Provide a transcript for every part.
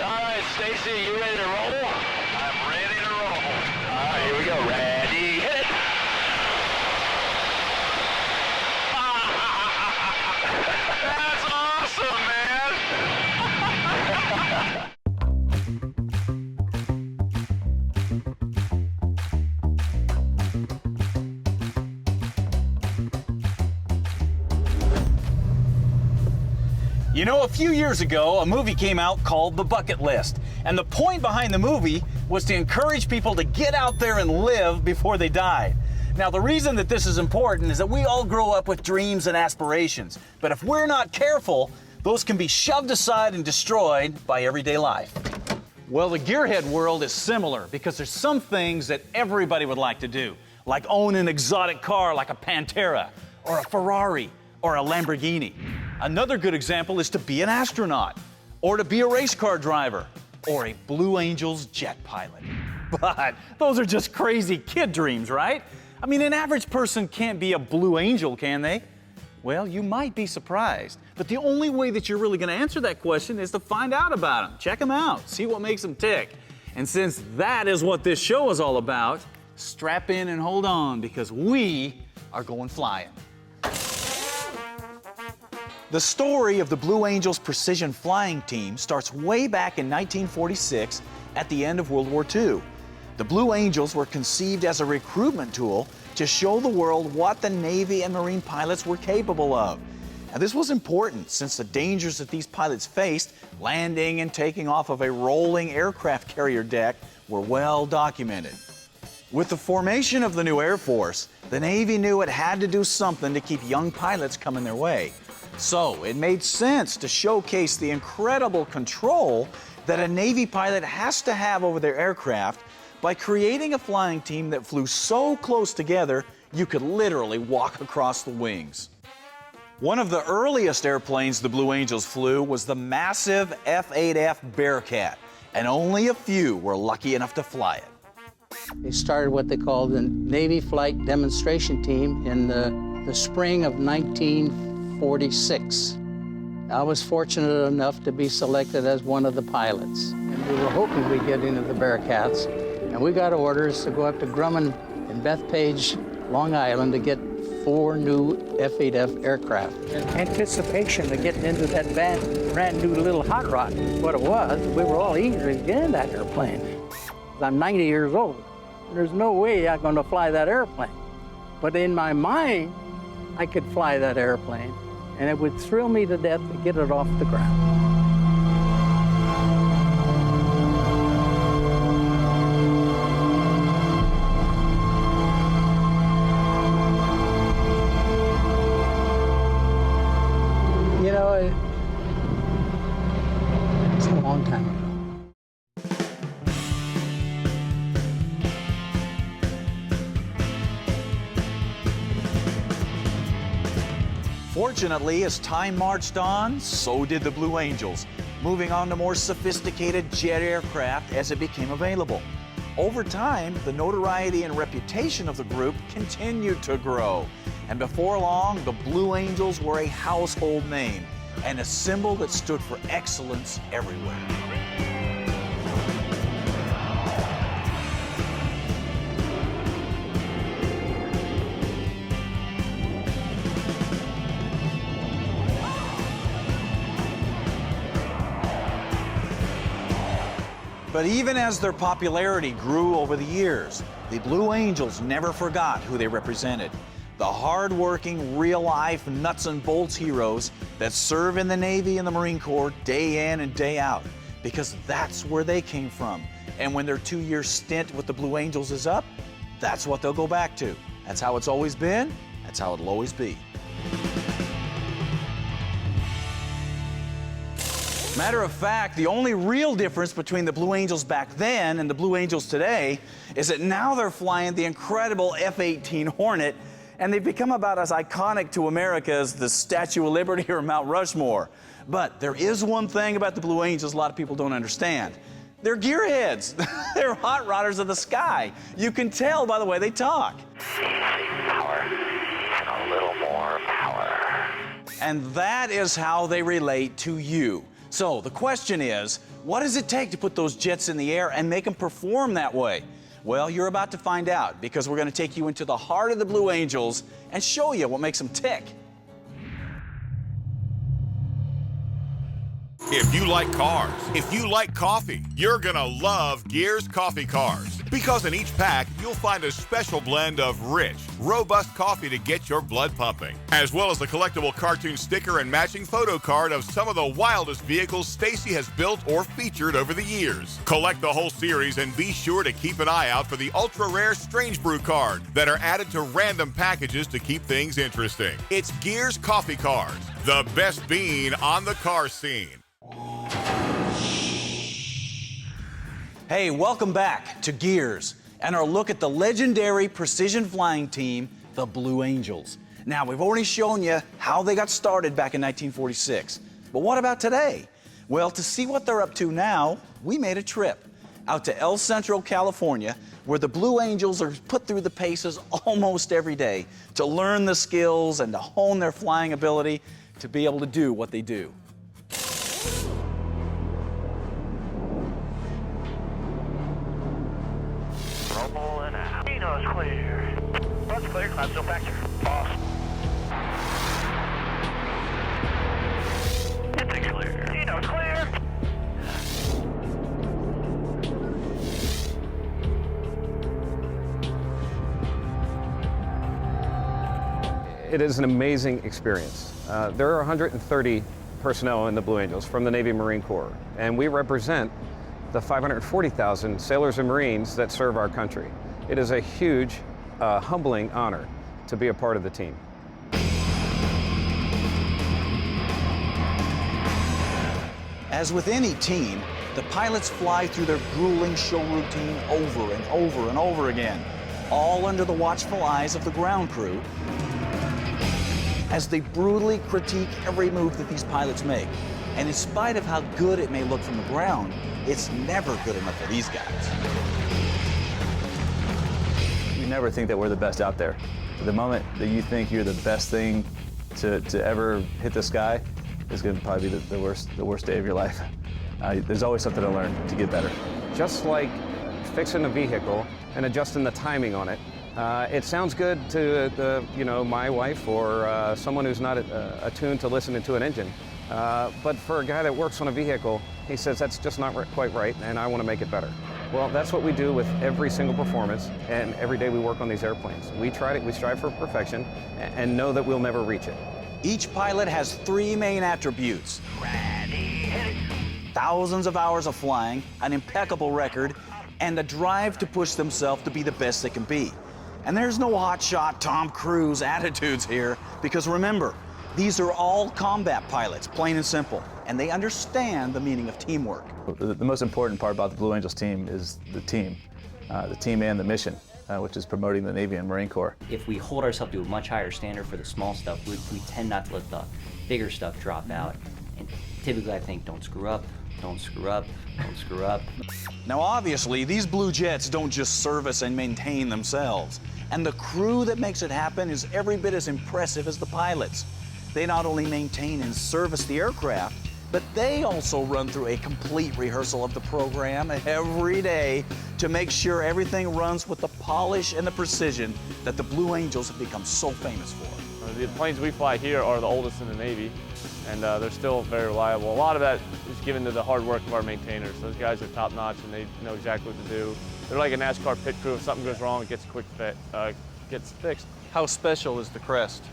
All right, Stacey, you ready to roll? I'm ready to roll. All right, here we go. Ready, hit it. That's awesome, man. You know, a few years ago, a movie came out called The Bucket List. And the point behind the movie was to encourage people to get out there and live before they die. Now, the reason that this is important is that we all grow up with dreams and aspirations. But if we're not careful, those can be shoved aside and destroyed by everyday life. Well, the gearhead world is similar because there's some things that everybody would like to do, like own an exotic car like a Pantera, or a Ferrari, or a Lamborghini. Another good example is to be an astronaut, or to be a race car driver, or a Blue Angels jet pilot. But those are just crazy kid dreams, right? I mean, an average person can't be a Blue Angel, can they? Well, you might be surprised. But the only way that you're really gonna answer that question is to find out about them. Check them out, see what makes them tick. And since that is what this show is all about, strap in and hold on because we are going flying. The story of the Blue Angels precision flying team starts way back in 1946 at the end of World War II. The Blue Angels were conceived as a recruitment tool to show the world what the Navy and Marine pilots were capable of. Now, this was important since the dangers that these pilots faced landing and taking off of a rolling aircraft carrier deck were well documented. With the formation of the new Air Force, the Navy knew it had to do something to keep young pilots coming their way. So it made sense to showcase the incredible control that a Navy pilot has to have over their aircraft by creating a flying team that flew so close together you could literally walk across the wings. One of the earliest airplanes the Blue Angels flew was the massive F-8F Bearcat, and only a few were lucky enough to fly it. They started what they called the Navy Flight Demonstration Team in the spring of 1946. I was fortunate enough to be selected as one of the pilots. And we were hoping we'd get into the Bearcats. And we got orders to go up to Grumman and Bethpage, Long Island, to get 4 new F-8F aircraft. In anticipation of getting into that brand new little hot rod, what it was, we were all eager to get in that airplane. I'm 90 years old. There's no way I'm going to fly that airplane. But in my mind, I could fly that airplane, and it would thrill me to death to get it off the ground. You know, it's a long time ago. Fortunately, as time marched on, so did the Blue Angels, moving on to more sophisticated jet aircraft as it became available. Over time, the notoriety and reputation of the group continued to grow, and before long, the Blue Angels were a household name and a symbol that stood for excellence everywhere. But even as their popularity grew over the years, the Blue Angels never forgot who they represented. The hard-working, real-life, nuts and bolts heroes that serve in the Navy and the Marine Corps day in and day out, because that's where they came from. And when their 2-year stint with the Blue Angels is up, that's what they'll go back to. That's how it's always been, that's how it'll always be. Matter of fact, the only real difference between the Blue Angels back then and the Blue Angels today is that now they're flying the incredible F-18 Hornet, and they've become about as iconic to America as the Statue of Liberty or Mount Rushmore. But there is one thing about the Blue Angels a lot of people don't understand. They're gearheads. They're hot rodders of the sky. You can tell by the way they talk. Power and a little more power. And that is how they relate to you. So the question is, What does it take to put those jets in the air and make them perform that way? Well, you're about to find out, because we're going to take you into the heart of the Blue Angels and show you what makes them tick. If you like cars, if you like coffee, you're gonna love Gearz coffee cars. Because in each pack, you'll find a special blend of rich, robust coffee to get your blood pumping, as well as a collectible cartoon sticker and matching photo card of some of the wildest vehicles Stacey has built or featured over the years. Collect the whole series and be sure to keep an eye out for the ultra-rare Strange Brew card that are added to random packages to keep things interesting. It's Gearz coffee cars, the best bean on the car scene. Hey, welcome back to Gearz and our look at the legendary precision flying team, the Blue Angels. Now, we've already shown you how they got started back in 1946. But what about today? Well, to see what they're up to now, we made a trip out to El Centro, California, where the Blue Angels are put through the paces almost every day to learn the skills and to hone their flying ability to be able to do what they do. Rolling out. Dino's clear. Bus clear, cloud still factor. Off. Intakes clear. Dino's clear. It is an amazing experience. There are 130 personnel in the Blue Angels from the Navy Marine Corps, and we represent the 540,000 sailors and Marines that serve our country. It is a huge, humbling honor to be a part of the team. As with any team, the pilots fly through their grueling show routine over and over and over again, all under the watchful eyes of the ground crew, as they brutally critique every move that these pilots make. And in spite of how good it may look from the ground, it's never good enough for these guys. We never think that we're the best out there. The moment that you think you're the best thing to ever hit the sky is going to probably be the worst day of your life. There's always something to learn to get better. Just like fixing a vehicle and adjusting the timing on it, it sounds good to my wife or someone who's not attuned to listening to an engine. But for a guy that works on a vehicle, he says that's just not quite right, and I want to make it better. Well, that's what we do with every single performance, and every day we work on these airplanes. We strive for perfection, and know that we'll never reach it. Each pilot has three main attributes: thousands of hours of flying, an impeccable record, and the drive to push themselves to be the best they can be. And there's no hotshot Tom Cruise attitudes here, because remember, these are all combat pilots, plain and simple, and they understand the meaning of teamwork. The most important part about the Blue Angels team is the team and the mission, which is promoting the Navy and Marine Corps. If we hold ourselves to a much higher standard for the small stuff, we tend not to let the bigger stuff drop out. And typically I think, don't screw up, don't screw up, don't screw up. Now obviously, these Blue Jets don't just service and maintain themselves. And the crew that makes it happen is every bit as impressive as the pilots. They not only maintain and service the aircraft, but they also run through a complete rehearsal of the program every day to make sure everything runs with the polish and the precision that the Blue Angels have become so famous for. The planes we fly here are the oldest in the Navy, and they're still very reliable. A lot of that is given to the hard work of our maintainers. Those guys are top-notch, and they know exactly what to do. They're like a NASCAR pit crew. If something goes wrong, it gets gets fixed. How special is the crest?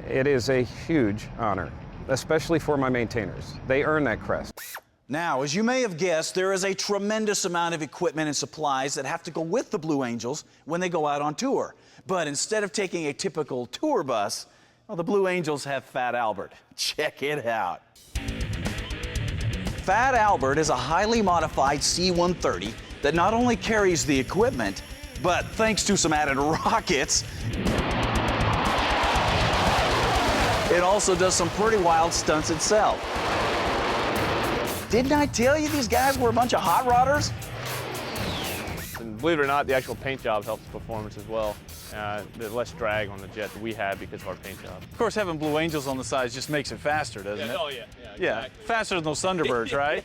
It is a huge honor, especially for my maintainers. They earn that crest. Now, as you may have guessed, there is a tremendous amount of equipment and supplies that have to go with the Blue Angels when they go out on tour. But instead of taking a typical tour bus, well, the Blue Angels have Fat Albert. Check it out. Fat Albert is a highly modified C-130 that not only carries the equipment, but thanks to some added rockets, it also does some pretty wild stunts itself. Didn't I tell you these guys were a bunch of hot rodders? believe it or not, the actual paint job helps performance as well. There's less drag on the jet that we have because of our paint job. Of course, having Blue Angels on the sides just makes it faster, doesn't it? Oh yeah, Yeah, exactly. faster than those Thunderbirds, right?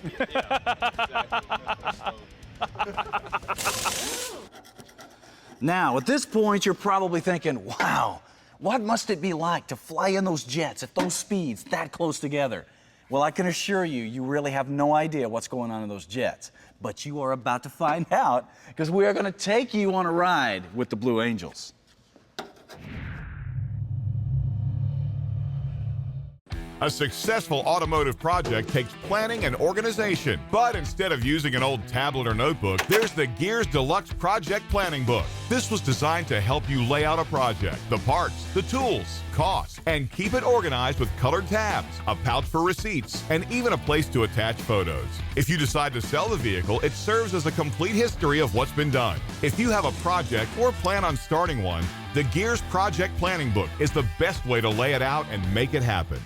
Now, at this point, you're probably thinking, wow, what must it be like to fly in those jets at those speeds that close together? Well, I can assure you, you really have no idea what's going on in those jets. But you are about to find out, because we are going to take you on a ride with the Blue Angels. A successful automotive project takes planning and organization, but instead of using an old tablet or notebook, there's the Gearz Deluxe Project Planning Book. This was designed to help you lay out a project, the parts, the tools, costs, and keep it organized with colored tabs, a pouch for receipts, and even a place to attach photos. If you decide to sell the vehicle, it serves as a complete history of what's been done. If you have a project or plan on starting one, the Gearz Project Planning Book is the best way to lay it out and make it happen.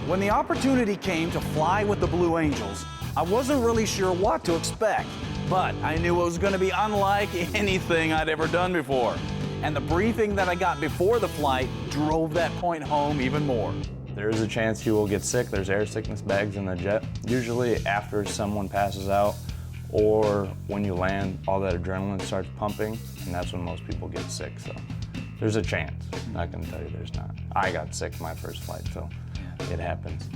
When the opportunity came to fly with the Blue Angels, I wasn't really sure what to expect, but I knew it was going to be unlike anything I'd ever done before. And the briefing that I got before the flight drove that point home even more. There is a chance you will get sick. There's air sickness bags in the jet. Usually after someone passes out or when you land, all that adrenaline starts pumping, and that's when most people get sick. So there's a chance. I'm not going to tell you there's not. I got sick my first flight, so it happens.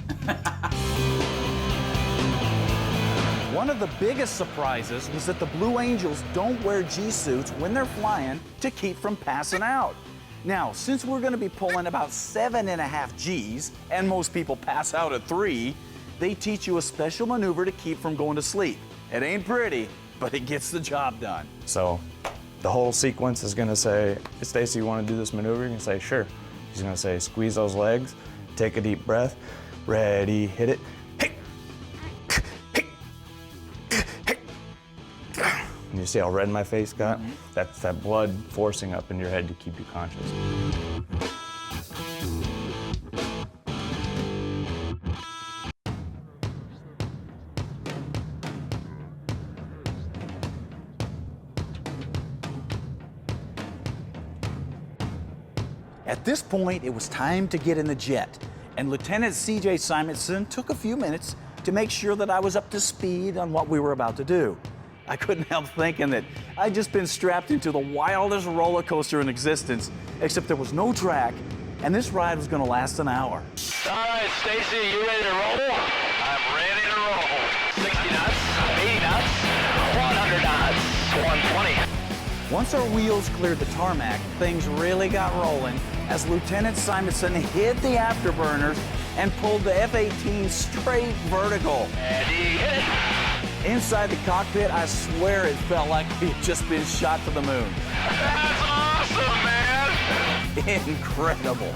One of the biggest surprises was that the Blue Angels don't wear G-suits when they're flying to keep from passing out. Now, since we're going to be pulling about 7.5 Gs, and most people pass out at 3, they teach you a special maneuver to keep from going to sleep. It ain't pretty, but it gets the job done. So the whole sequence is going to say, Stacey, you want to do this maneuver? You're going to say, sure. He's going to say, squeeze those legs, take a deep breath, ready, hit it. And you see how red my face got? That's that blood forcing up in your head to keep you conscious. At this point, it was time to get in the jet, and Lieutenant C.J. Simonson took a few minutes to make sure that I was up to speed on what we were about to do. I couldn't help thinking that I'd just been strapped into the wildest roller coaster in existence, except there was no track, and this ride was going to last an hour. All right, Stacey, you ready to roll? I'm ready to roll. 60 knots, 80 knots, 100 knots, 120. Once our wheels cleared the tarmac, things really got rolling as Lieutenant Simonson hit the afterburners and pulled the F-18 straight vertical. Ready, hit it. Inside the cockpit, I swear it felt like we had just been shot to the moon. That's awesome, man! Incredible.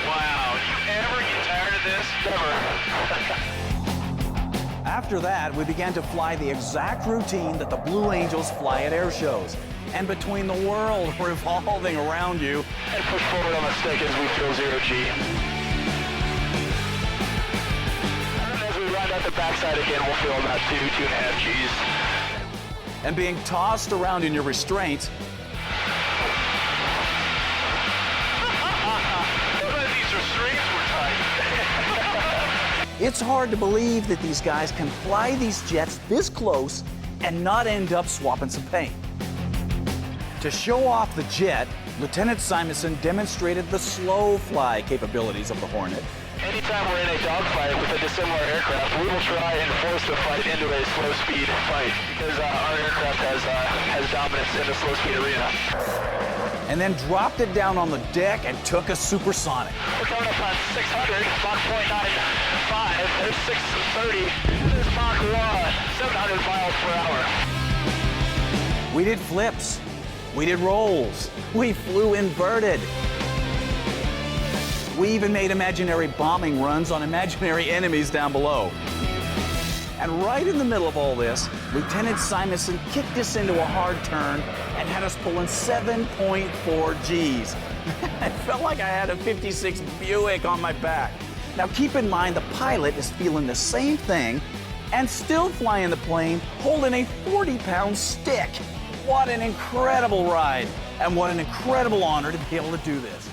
Wow, you ever get tired of this? Never. After that, we began to fly the exact routine that the Blue Angels fly at air shows. And between the world revolving around you And push forward on the stick as we feel 0G. And as we round out the backside again, we'll feel about 2.5 Gs. and being tossed around in your restraints, These restraints were tight. it's hard to believe that these guys can fly these jets this close and not end up swapping some paint. To show off the jet, Lieutenant Simonson demonstrated the slow fly capabilities of the Hornet. Anytime we're in a dogfight with a dissimilar aircraft, we will try and force the fight into a slow-speed fight because our aircraft has dominance in the slow-speed arena. And then dropped it down on the deck and took a supersonic. We're coming up on 600, Mach 0.95, there's 630, there's Mach 700 miles per hour. We did flips, we did rolls, we flew inverted. We even made imaginary bombing runs on imaginary enemies down below. And right in the middle of all this, Lieutenant Simonson kicked us into a hard turn and had us pulling 7.4 Gs. I felt like I had a 56 Buick on my back. Now keep in mind the pilot is feeling the same thing and still flying the plane holding a 40-pound stick. What an incredible ride, and what an incredible honor to be able to do this.